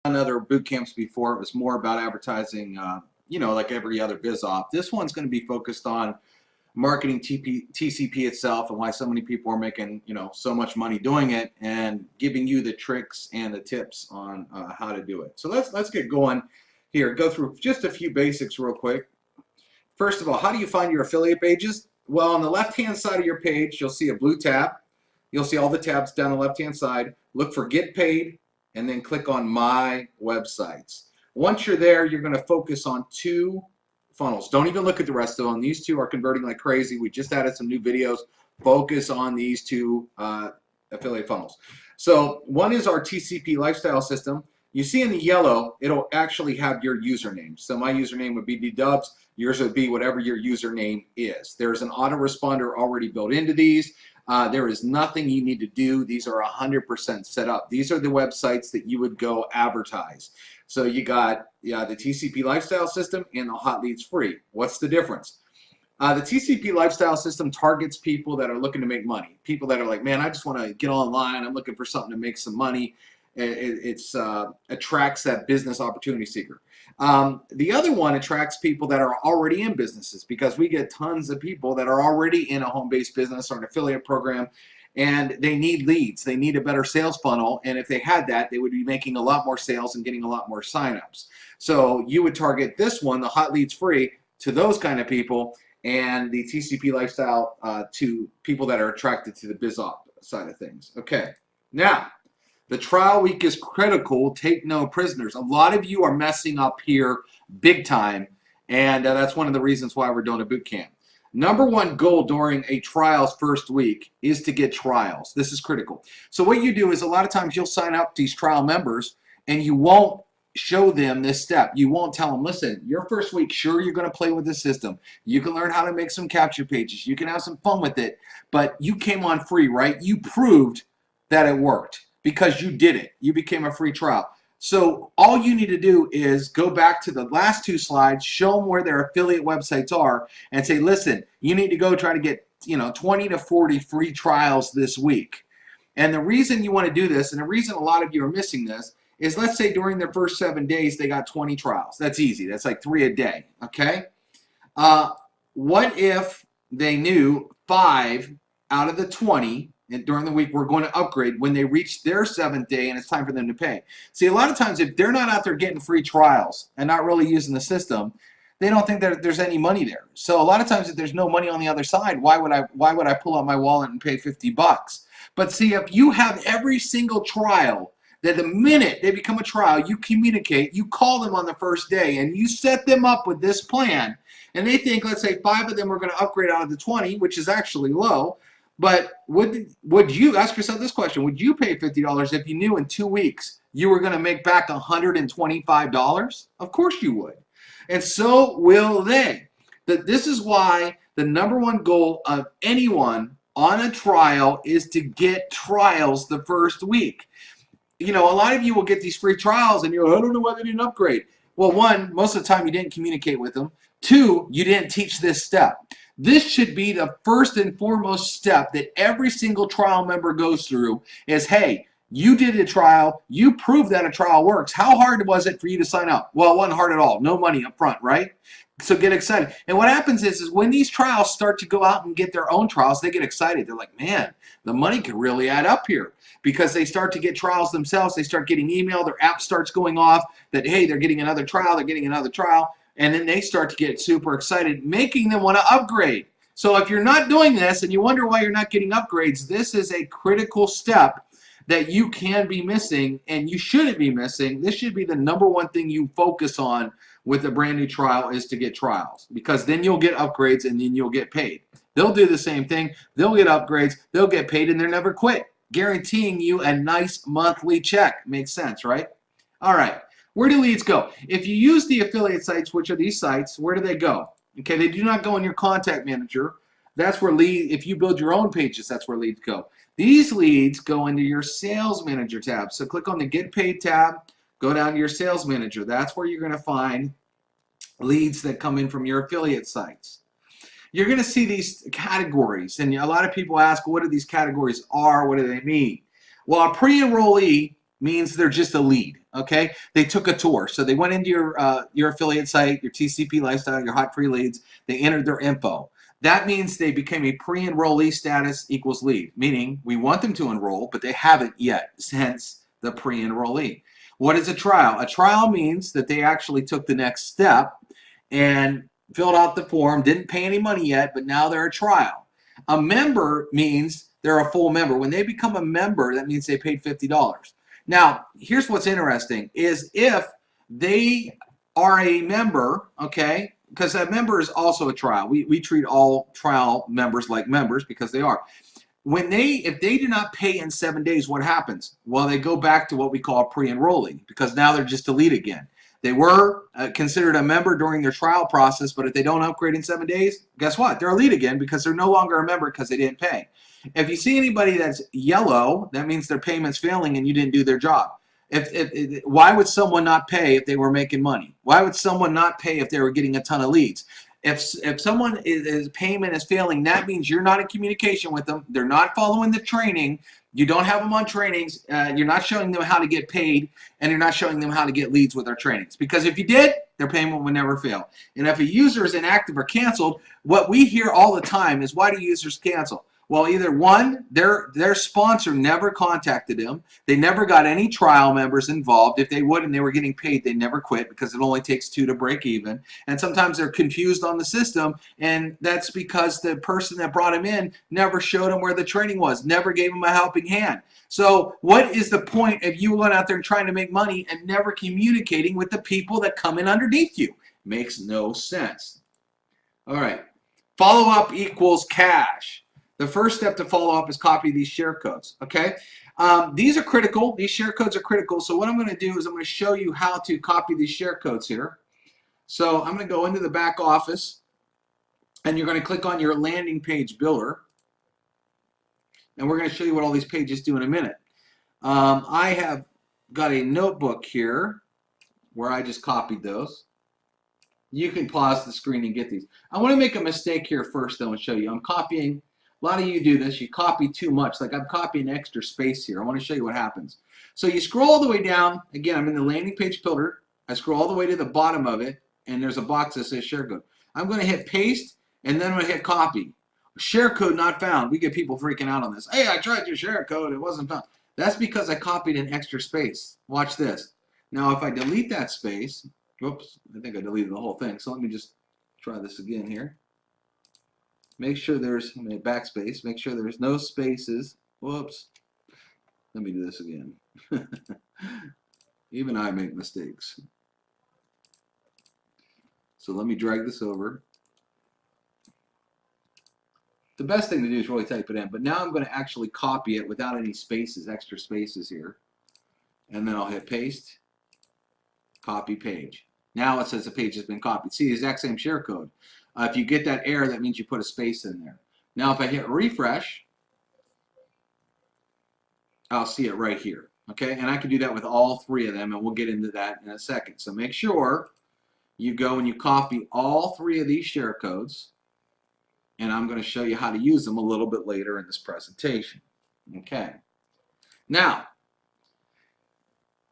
other boot camps before. It was more about advertising, like every other biz op. This one's going to be focused on marketing TCP itself and why so many people are making, so much money doing it, and giving you the tricks and the tips on how to do it. So let's get going here. Go through just a few basics real quick. First of all, how do you find your affiliate pages? Well, on the left-hand side of your page, you'll see a blue tab. You'll see all the tabs down the left-hand side. Look for Get Paid, and then click on My Websites. Once you're there, you're going to focus on two funnels. Don't even look at the rest of them. These two are converting like crazy. We just added some new videos. Focus on these two affiliate funnels. So one is our TCP lifestyle system. You see in the yellow, it'll actually have your username. So my username would be ddubs. Yours would be whatever your username is. There's an autoresponder already built into these. There is nothing you need to do. These are 100% set up. These are the websites that you would go advertise. So you got the TCP lifestyle system and the hot leads free. What's the difference? The TCP lifestyle system targets people that are looking to make money. People that are like, man, I just want to get online. I'm looking for something to make some money. It attracts that business opportunity seeker. The other one attracts people that are already in businesses, because we get tons of people that are already in a home-based business or an affiliate program, and they need leads. They need a better sales funnel, and if they had that, they would be making a lot more sales and getting a lot more signups. So you would target this one, the hot leads free, to those kind of people, and the TCP lifestyle to people that are attracted to the biz op side of things. Okay, now, the trial week is critical. Take no prisoners. A lot of you are messing up here big time, and that's one of the reasons why we're doing a boot camp. Number one goal during a trial's first week is to get trials. This is critical. So what you do is, a lot of times you'll sign up these trial members and you won't show them this step. You won't tell them, listen, your first week, sure, you're going to play with the system. You can learn how to make some capture pages. You can have some fun with it, but you came on free, right? You proved that it worked, because you did it. You became a free trial. So all you need to do is go back to the last two slides, show them where their affiliate websites are, and say, listen, you need to go try to get 20 to 40 free trials this week. And the reason you want to do this, and the reason a lot of you are missing this, is let's say during their first 7 days they got 20 trials. That's easy. That's like 3 a day, okay? What if they knew 5 out of the 20 and during the week we're going to upgrade when they reach their 7th day and it's time for them to pay? See, a lot of times if they're not out there getting free trials and not really using the system, they don't think that there's any money there. So a lot of times if there's no money on the other side, why would I pull out my wallet and pay 50 bucks? But see, if you have every single trial, that the minute they become a trial, you communicate, you call them on the first day, and you set them up with this plan, and they think, let's say 5 of them are going to upgrade out of the 20, which is actually low. But would you ask yourself this question? Would you pay $50 if you knew in 2 weeks you were going to make back $125? Of course you would. And so will they. This is why the number one goal of anyone on a trial is to get trials the first week. A lot of you will get these free trials and you're like, I don't know why they didn't upgrade. Well, one, most of the time you didn't communicate with them. 2, you didn't teach this step. This should be the first and foremost step that every single trial member goes through is, hey, you did a trial. You proved that a trial works. How hard was it for you to sign up? Well, it wasn't hard at all. No money up front, right? So get excited. And what happens is when these trials start to go out and get their own trials, they get excited. They're like, man, the money could really add up here, because they start to get trials themselves. They start getting email. Their app starts going off that, hey, they're getting another trial. They're getting another trial. And then they start to get super excited, making them want to upgrade. So if you're not doing this and you wonder why you're not getting upgrades, this is a critical step that you can be missing, and you shouldn't be missing. This should be the number one thing you focus on with a brand new trial, is to get trials, because then you'll get upgrades and then you'll get paid. They'll do the same thing. They'll get upgrades, they'll get paid, and they'll never quit, guaranteeing you a nice monthly check. Makes sense, right? All right. Where do leads go? If you use the affiliate sites, which are these sites, where do they go? Okay, they do not go in your contact manager. That's where if you build your own pages, that's where leads go. These leads go into your sales manager tab. So click on the Get Paid tab, go down to your sales manager. That's where you're going to find leads that come in from your affiliate sites. You're going to see these categories, and a lot of people ask, what do these categories are? What do they mean? Well, a pre-enrollee means they're just a lead, okay? They took a tour. So they went into your affiliate site, your TCP lifestyle, your hot free leads. They entered their info. That means they became a pre-enrollee status equals lead, meaning we want them to enroll, but they haven't yet, hence the pre-enrollee. What is a trial? A trial means that they actually took the next step and filled out the form, didn't pay any money yet, but now they're a trial. A member means they're a full member. When they become a member, that means they paid $50. Now, here's what's interesting is if they are a member, okay, because a member is also a trial. We treat all trial members like members because they are. If they do not pay in 7 days, what happens? Well, they go back to what we call pre-enrollee because now they're just a lead again. They were considered a member during their trial process, but if they don't upgrade in 7 days, guess what? They're a lead again because they're no longer a member because they didn't pay. If you see anybody that's yellow, that means their payment's failing and you didn't do their job. Why would someone not pay if they were making money? Why would someone not pay if they were getting a ton of leads? If someone is payment is failing, that means you're not in communication with them. They're not following the training. You don't have them on trainings. You're not showing them how to get paid, and you're not showing them how to get leads with our trainings. Because if you did, their payment would never fail. And if a user is inactive or canceled, what we hear all the time is, why do users cancel? Well, either one, their sponsor never contacted them. They never got any trial members involved. If they would and they were getting paid, they never quit because it only takes 2 to break even. And sometimes they're confused on the system, and that's because the person that brought them in never showed them where the training was, never gave them a helping hand. So what is the point of you going out there and trying to make money and never communicating with the people that come in underneath you? Makes no sense. All right. Follow-up equals cash. The first step to follow up is copy these share codes, okay? These are critical. These share codes are critical. So what I'm going to do is I'm going to show you how to copy these share codes here. So I'm going to go into the back office, and you're going to click on your landing page builder. And we're going to show you what all these pages do in a minute. I have got a notebook here where I just copied those. You can pause the screen and get these. I want to make a mistake here first, though, and show you. I'm copying. A lot of you do this. You copy too much. Like I'm copying extra space here. I want to show you what happens. So you scroll all the way down. Again, I'm in the landing page builder. I scroll all the way to the bottom of it, and there's a box that says share code. I'm going to hit paste, and then I'm going to hit copy. Share code not found. We get people freaking out on this. Hey, I tried your share code. It wasn't found. That's because I copied an extra space. Watch this. Now, if I delete that space, whoops, I think I deleted the whole thing. So let me just try this again here. Make sure there's backspace. Make sure there's no spaces. Whoops. Let me do this again. Even I make mistakes. So let me drag this over. The best thing to do is really type it in. But now I'm going to actually copy it without any spaces, extra spaces here. And then I'll hit paste. Copy page. Now it says the page has been copied. See the exact same share code. If you get that error, that means you put a space in there. Now if I hit refresh, I'll see it right here. Okay, and I can do that with all 3 of them, and we'll get into that in a second. So make sure you go and you copy all 3 of these share codes, and I'm going to show you how to use them a little bit later in this presentation. Okay. Now,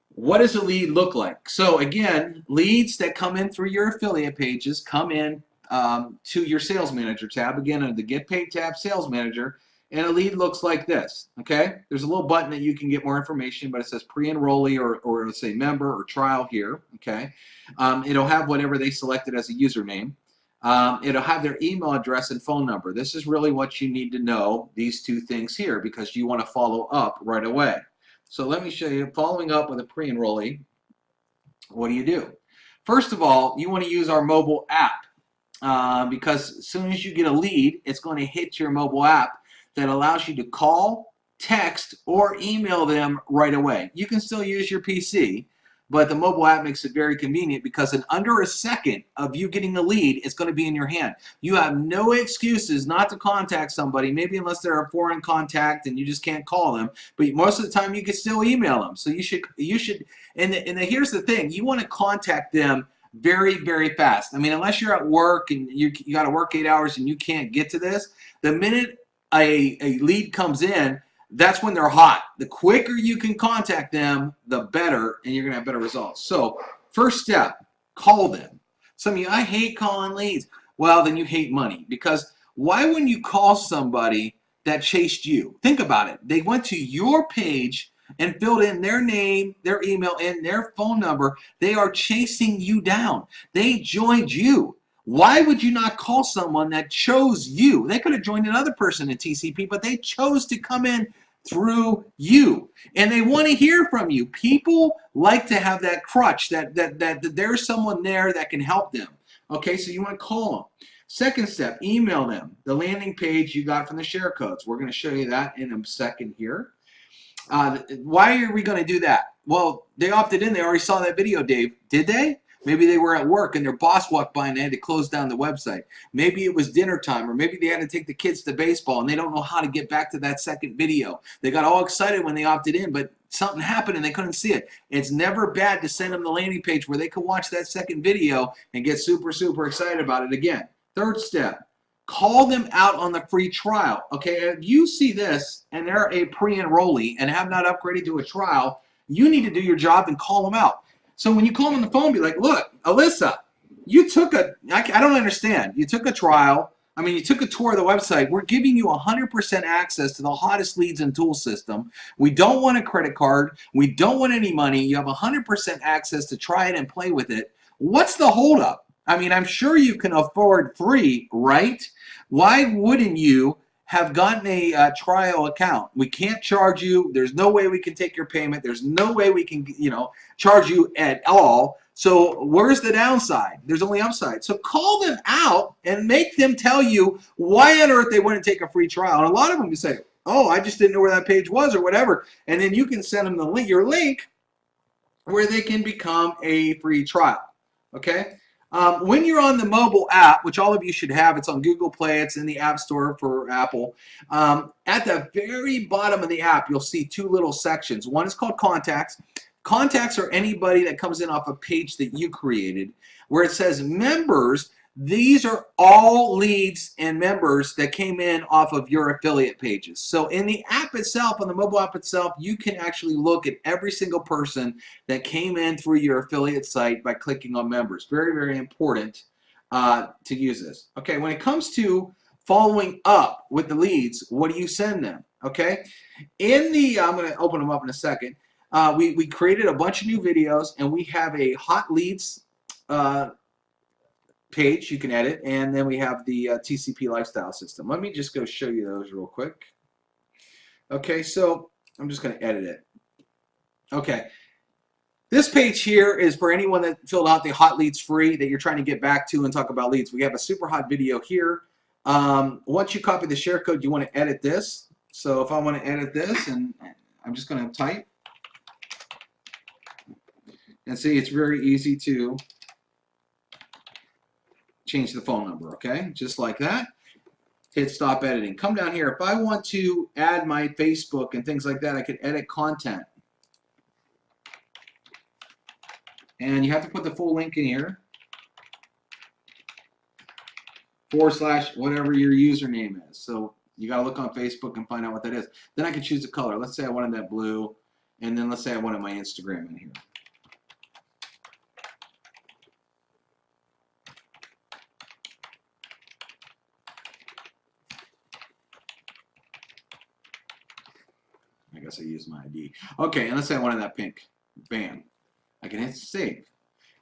what does a lead look like? So again, leads that come in through your affiliate pages come in to your Sales Manager tab. Again, under the Get Paid tab, Sales Manager, and a lead looks like this. Okay, there's a little button that you can get more information, but it says pre-enrollee or let's say member or trial here. Okay, it'll have whatever they selected as a username. It'll have their email address and phone number. This is really what you need to know, these 2 things here, because you want to follow up right away. So let me show you, following up with a pre-enrollee, what do you do? First of all, you want to use our mobile app because as soon as you get a lead, it's going to hit your mobile app that allows you to call, text, or email them right away. You can still use your PC, but the mobile app makes it very convenient because in under a second of you getting the lead, it's going to be in your hand. You have no excuses not to contact somebody, maybe unless they're a foreign contact and you just can't call them, but most of the time you can still email them. So you should, and here's the thing, you want to contact them very, very fast. I mean, unless you're at work and you got to work 8 hours and you can't get to this, the minute a lead comes in, that's when they're hot. The quicker you can contact them, the better, and you're going to have better results. So first step, call them. Some of you, I hate calling leads. Well, then you hate money, because why wouldn't you call somebody that chased you? Think about it. They went to your page and filled in their name, their email, and their phone number. They are chasing you down. They joined you. Why would you not call someone that chose you? They could have joined another person in TCP, but they chose to come in through you. And they want to hear from you. People like to have that crutch, that there's someone there that can help them. Okay, so you want to call them. Second step, email them. The landing page you got from the share codes. We're going to show you that in a second here. Why are we going to do that? Well, they opted in. They already saw that video, Dave. Did they? Maybe they were at work and their boss walked by and they had to close down the website. Maybe it was dinner time, or maybe they had to take the kids to baseball and they don't know how to get back to that second video. They got all excited when they opted in, but something happened and they couldn't see it. It's never bad to send them the landing page where they can watch that second video and get super, super excited about it again. Third step, call them out on the free trial. Okay, if you see this and they're a pre-enrollee and have not upgraded to a trial, you need to do your job and call them out. So when you call them on the phone, be like, look, Alyssa, you took I don't understand. You took a trial. I mean, you took a tour of the website. We're giving you 100% access to the hottest leads and tool system. We don't want a credit card. We don't want any money. You have 100% access to try it and play with it. What's the holdup? I mean, I'm sure you can afford free, right? Why wouldn't you have gotten a trial account? We can't charge you. There's no way we can take your payment. There's no way we can, charge you at all. So where's the downside? There's only upside. So call them out and make them tell you why on earth they wouldn't take a free trial. And a lot of them will say, oh, I just didn't know where that page was or whatever. And then you can send them the link, your link, where they can become a free trial. Okay? When you're on the mobile app, which all of you should have, it's on Google Play, it's in the App Store for Apple. At the very bottom of the app, you'll see two little sections. One is called Contacts. Contacts are anybody that comes in off a page that you created. Where it says Members, these are all leads and members that came in off of your affiliate pages. So in the app itself, on the mobile app itself, you can actually look at every single person that came in through your affiliate site by clicking on Members. Very, very important to use this. Okay, when it comes to following up with the leads, what do you send them? Okay, in the, I'm going to open them up in a second. We created a bunch of new videos, and we have a hot leads page you can edit, and then we have the TCP lifestyle system. Let me just go show you those real quick. Okay, so I'm just going to edit it. Okay, this page here is for anyone that filled out the hot leads free that you're trying to get back to and talk about leads. We have a super hot video here. Once you copy the share code, you want to edit this. So if I want to edit this, and I'm just going to type, and see, it's very easy to change the phone number, okay? Just like that. Hit stop editing. Come down here. If I want to add my Facebook and things like that, I can edit content. And you have to put the full link in here. / whatever your username is. So you got to look on Facebook and find out what that is. Then I can choose the color. Let's say I wanted that blue, and then let's say I wanted my Instagram in here. I guess I used my ID. Okay, and let's say I wanted that pink. Bam. I can hit save.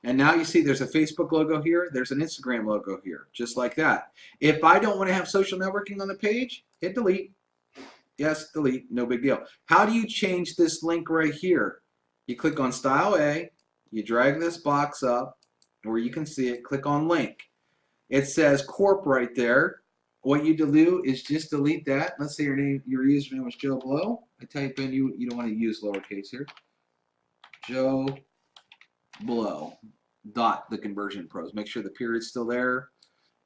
And now you see there's a Facebook logo here, there's an Instagram logo here, just like that. If I don't want to have social networking on the page, hit delete. Yes, delete, no big deal. How do you change this link right here? You click on Style A, you drag this box up where you can see it, click on link. It says Corp right there. What you do is just delete that. Let's say your username was Joe Blow. I type in, you don't want to use lowercase here. Joe Blow. The conversion pros. Make sure the period's still there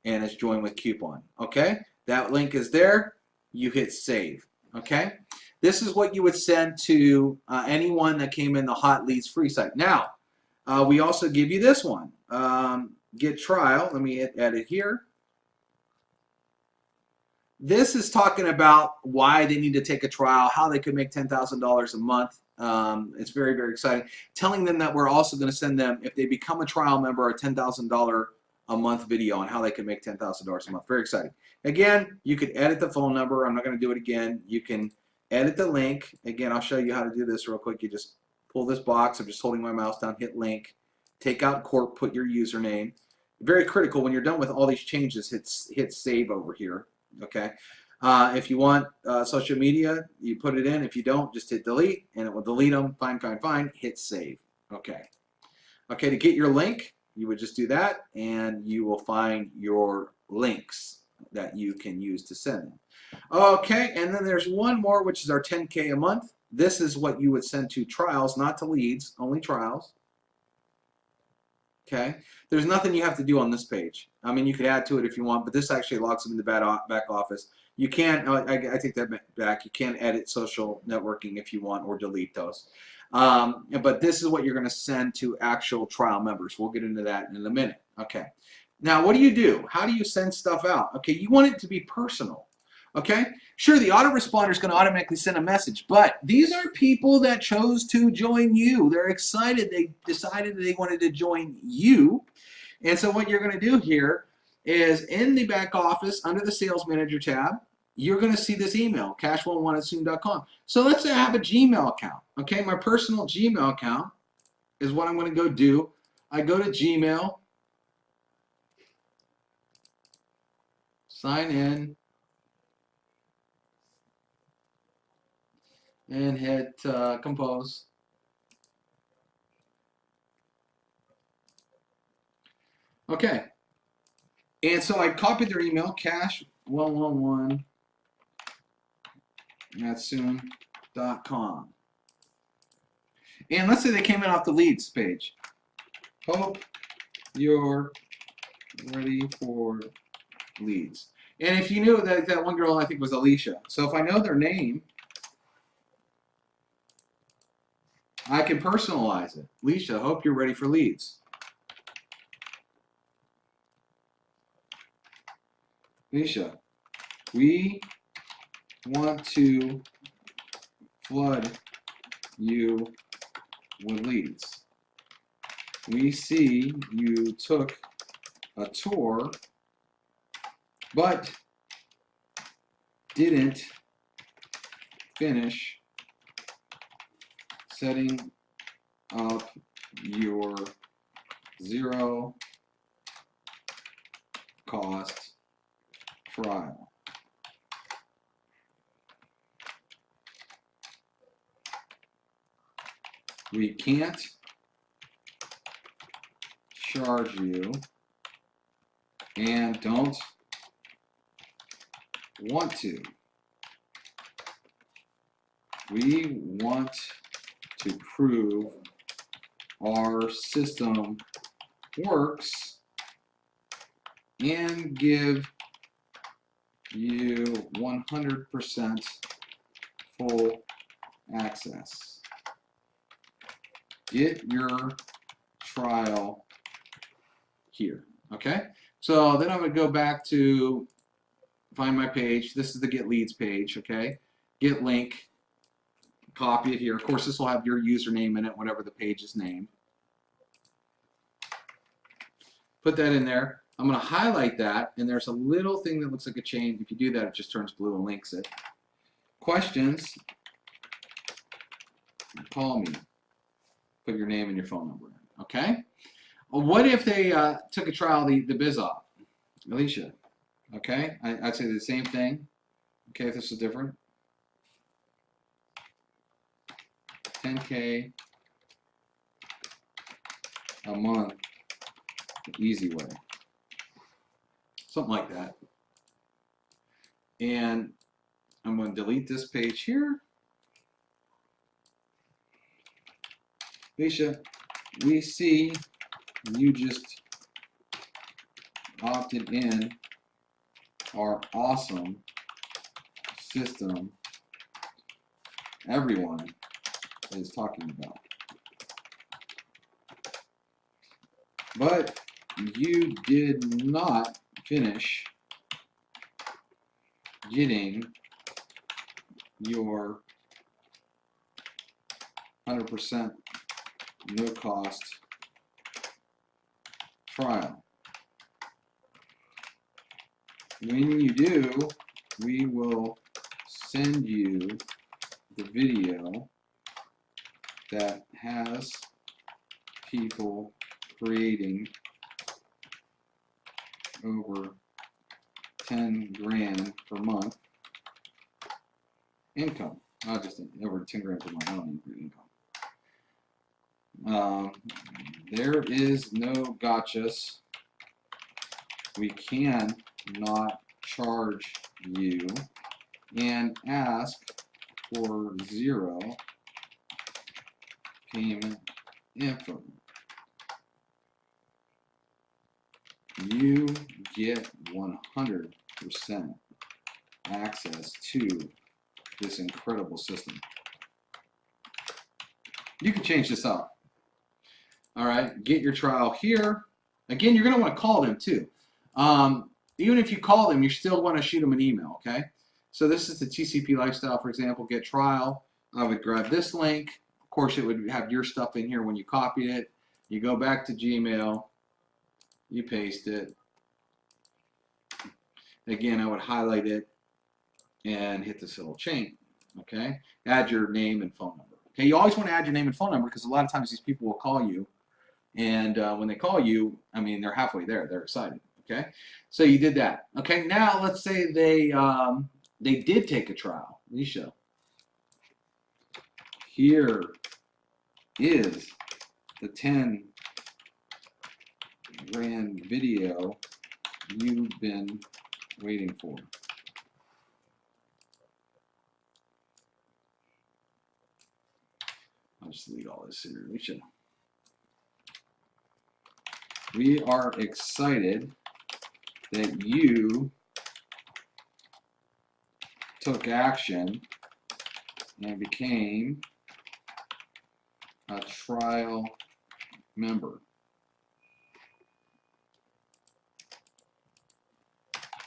and it's joined with coupon. Okay? That link is there. You hit save. Okay? This is what you would send to anyone that came in the hot leads free site. Now, we also give you this one. Get trial. Let me add it here. This is talking about why they need to take a trial, how they could make $10,000 a month. It's very, very exciting. Telling them that we're also going to send them, if they become a trial member, a $10,000 a month video on how they can make $10,000 a month. Very exciting. Again, you could edit the phone number. I'm not going to do it again. You can edit the link. Again, I'll show you how to do this real quick. You just pull this box. I'm just holding my mouse down, hit link, take out corp, put your username. Very critical when you're done with all these changes, hit save over here. Okay. If you want social media, you put it in. If you don't, just hit delete, and it will delete them. Fine, fine, fine. Hit save. Okay. Okay, to get your link, you would just do that, and you will find your links that you can use to send them. Okay, and then there's one more, which is our 10K a month. This is what you would send to trials, not to leads, only trials. Okay, there's nothing you have to do on this page. I mean, you could add to it if you want, but this actually logs them in the back office. You can't, I take that back, you can edit social networking if you want or delete those. But this is what you're going to send to actual trial members. We'll get into that in a minute. Okay, now what do? How do you send stuff out? Okay, you want it to be personal. Okay, sure, the autoresponder is going to automatically send a message, but these are people that chose to join you. They're excited. They decided they wanted to join you. And so what you're going to do here is in the back office under the Sales Manager tab, you're going to see this email, cash11@zoom.com. So let's say I have a Gmail account. Okay, my personal Gmail account is what I'm going to go do. I go to Gmail, sign in, and hit compose. Okay, and so I copied their email, cash111@soon.com. And let's say they came in off the leads page. Hope you're ready for leads. And if you knew that one girl, I think was Alicia. So if I know their name, I can personalize it. Alicia, hope you're ready for leads. Alicia, we want to flood you with leads. We see you took a tour, but didn't finish setting up your zero cost trial. We can't charge you and don't want to. We want to prove our system works and give you 100% full access. Get your trial here. Okay, so then I'm going to go back to find my page. This is the Get Leads page. Okay, get link, copy it here. Of course, this will have your username in it, whatever the page is named. Put that in there. I'm going to highlight that, and there's a little thing that looks like a chain. If you do that, it just turns blue and links it. Questions, call me. Put your name and your phone number in. Okay? What if they took a trial, the BizOp? Alicia. Okay? I'd say the same thing. Okay, if this is different. 10K a month, the easy way. Something like that. And I'm going to delete this page here. Alicia, we see you just opted in our awesome system everyone is talking about. But you did not finish getting your 100% no cost trial. When you do, we will send you the video that has people creating over 10 grand per month income. Not just over 10 grand per month, I don't need income. There is no gotchas. We can not charge you and ask for 0 payment info. You get 100% access to this incredible system. You can change this up. All right, get your trial here. Again, you're going to want to call them too. Even if you call them, you still want to shoot them an email, okay? So this is the TCP lifestyle, for example, get trial. I would grab this link. Of course, it would have your stuff in here when you copied it. You go back to Gmail, you paste it. Again, I would highlight it and hit this little chain, okay? Add your name and phone number. Okay, you always want to add your name and phone number because a lot of times these people will call you, and when they call you, I mean, they're halfway there. They're excited. Okay, so you did that. Okay, now let's say they did take a trial. Let me show. Here is the 10 grand video you've been waiting for. I'll just delete all this here. Let me show. We are excited that you took action and became a trial member.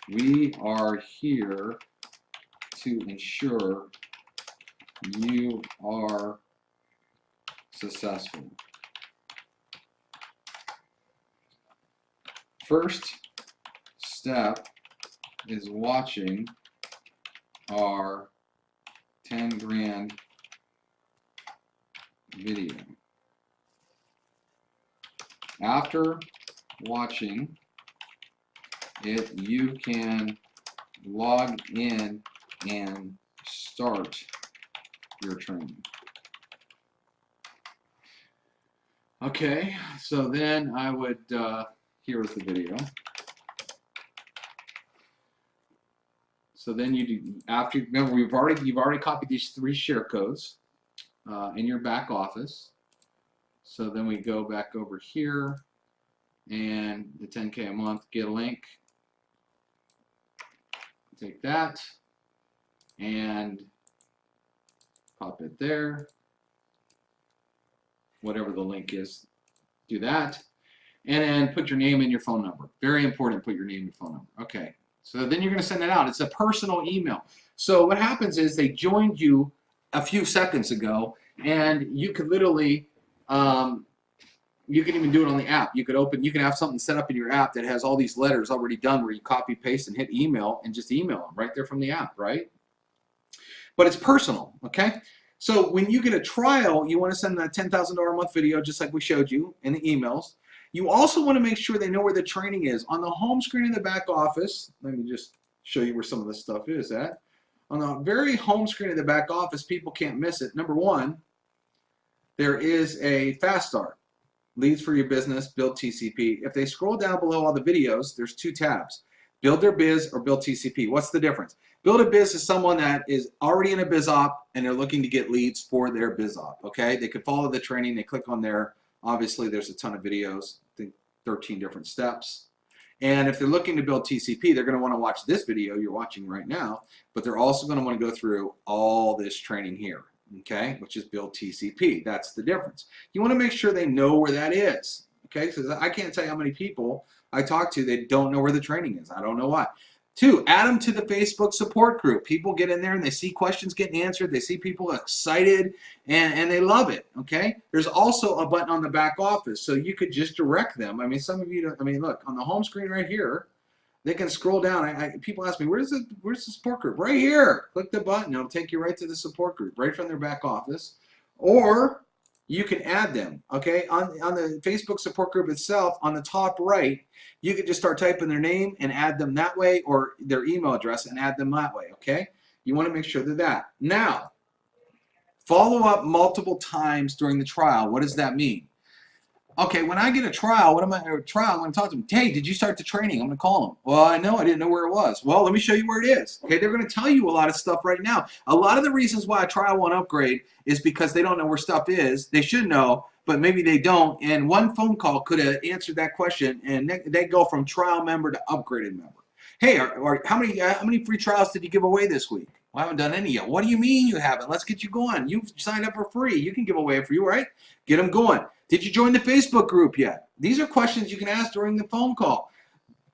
We are here to ensure you are successful. First step is watching our 10 grand video. After watching it, you can log in and start your training. Okay, so then I would, here is the video. So then you do, after, remember you've already copied these 3 share codes in your back office. So then we go back over here and the 10K a month, get a link. Take that and pop it there. Whatever the link is, do that. And then put your name and your phone number. Very important, put your name and phone number. Okay, so then you're going to send it out. It's a personal email. So what happens is they joined you a few seconds ago, and you could literally, you can even do it on the app. You can have something set up in your app that has all these letters already done where you copy, paste, and hit email and just email them right there from the app, right? But it's personal, okay? So when you get a trial, you want to send that $10,000 a month video just like we showed you in the emails. You also want to make sure they know where the training is. On the home screen in the back office, let me just show you where some of this stuff is at. On the very home screen in the back office, people can't miss it. Number 1, there is a fast start. Leads for your business, build TCP. If they scroll down below all the videos, there's 2 tabs. Build their biz or build TCP. What's the difference? Build a biz is someone that is already in a biz op and they're looking to get leads for their biz op, okay? They could follow the training, they click on there. Obviously, there's a ton of videos, I think 13 different steps. And if they're looking to build TCP, they're gonna wanna watch this video you're watching right now, but they're also gonna wanna go through all this training here, okay? Which is build TCP, that's the difference. You wanna make sure they know where that is, okay? Because I can't tell you how many people I talk to that don't know where the training is. I don't know why. Two, add them to the Facebook support group. People get in there and they see questions getting answered. They see people excited and they love it, okay? There's also a button on the back office, so you could just direct them. I mean, some of you don't, I mean, look, on the home screen right here, they can scroll down. People ask me, where's the support group? Right here. Click the button. It'll take you right to the support group, right from their back office. Or you can add them, okay? On the Facebook support group itself, on the top right, you can just start typing their name and add them that way, or their email address and add them that way, okay? You want to make sure that. Now, follow up multiple times during the trial. What does that mean? Okay, when I get a trial, I'm going to talk to them. Hey, did you start the training? I'm going to call them. Well, I didn't know where it was. Well, let me show you where it is. Okay, they're going to tell you a lot of stuff right now. A lot of the reasons why a trial won't upgrade is because they don't know where stuff is. They should know, but maybe they don't. And one phone call could have answered that question, and they go from trial member to upgraded member. Hey, how many free trials did you give away this week? Well, I haven't done any yet. What do you mean you haven't? Let's get you going. You've signed up for free. You can give away for you, right? Get them going. Did you join the Facebook group yet? These are questions you can ask during the phone call.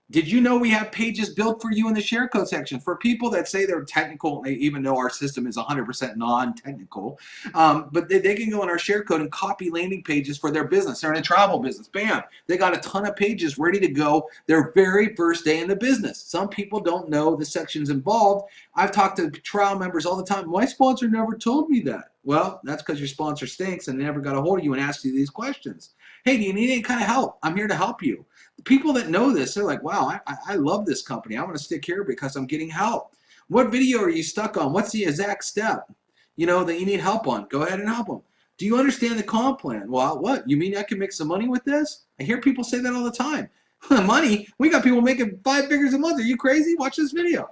Did you know we have pages built for you in the share code section for people that say they're technical, even though our system is 100% non-technical, but they can go in our share code and copy landing pages for their business. They're in a travel business. Bam! They got a ton of pages ready to go their very first day in the business. Some people don't know the sections involved. I've talked to trial members all the time. My sponsor never told me that. Well, that's because your sponsor stinks and they never got a hold of you and asked you these questions. Hey, do you need any kind of help? I'm here to help you. The people that know this, they're like, wow, I love this company. I want to stick here because I'm getting help. What video are you stuck on? What's the exact step, that you need help on? Go ahead and help them. Do you understand the comp plan? Well, what? You mean I can make some money with this? I hear people say that all the time. Money? We got people making 5 figures a month. Are you crazy? Watch this video.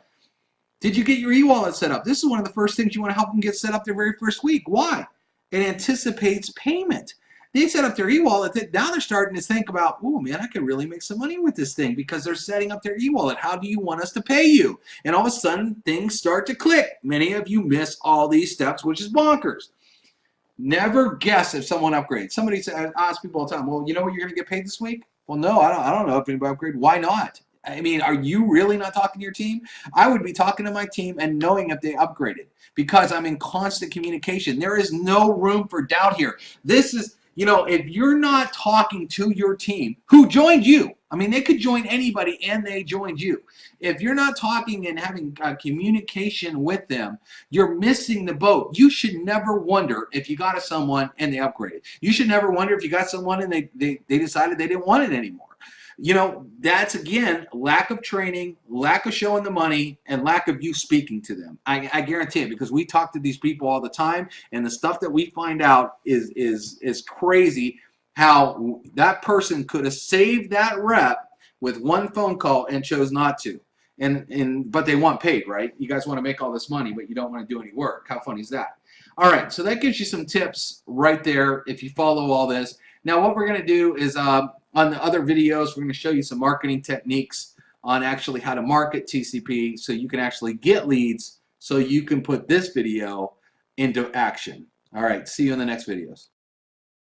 Did you get your e-wallet set up? This is one of the first things you want to help them get set up their very first week. Why? It anticipates payment. They set up their e-wallet. Now they're starting to think about, oh man, I can really make some money with this thing because they're setting up their e-wallet. How do you want us to pay you? And all of a sudden, things start to click. Many of you miss all these steps, which is bonkers. Never guess if someone upgrades. Somebody asks people all the time, well, you know what you're going to get paid this week? Well, no, I don't know if anybody upgraded. Why not? I mean, are you really not talking to your team? I would be talking to my team and knowing if they upgraded because I'm in constant communication. There is no room for doubt here. This is, if you're not talking to your team who joined you, I mean, they could join anybody and they joined you. If you're not talking and having communication with them, you're missing the boat. You should never wonder if you got someone and they upgraded. You should never wonder if you got someone and they decided they didn't want it anymore. That's, again, lack of training, lack of showing the money, and lack of you speaking to them. I guarantee it, because we talk to these people all the time, and the stuff that we find out is crazy, how that person could have saved that rep with one phone call and chose not to. But they want paid, right? You guys want to make all this money, but you don't want to do any work. How funny is that? All right, so that gives you some tips right there if you follow all this. Now, what we're going to do is on the other videos, we're going to show you some marketing techniques on actually how to market TCP so you can actually get leads so you can put this video into action. All right, see you in the next videos.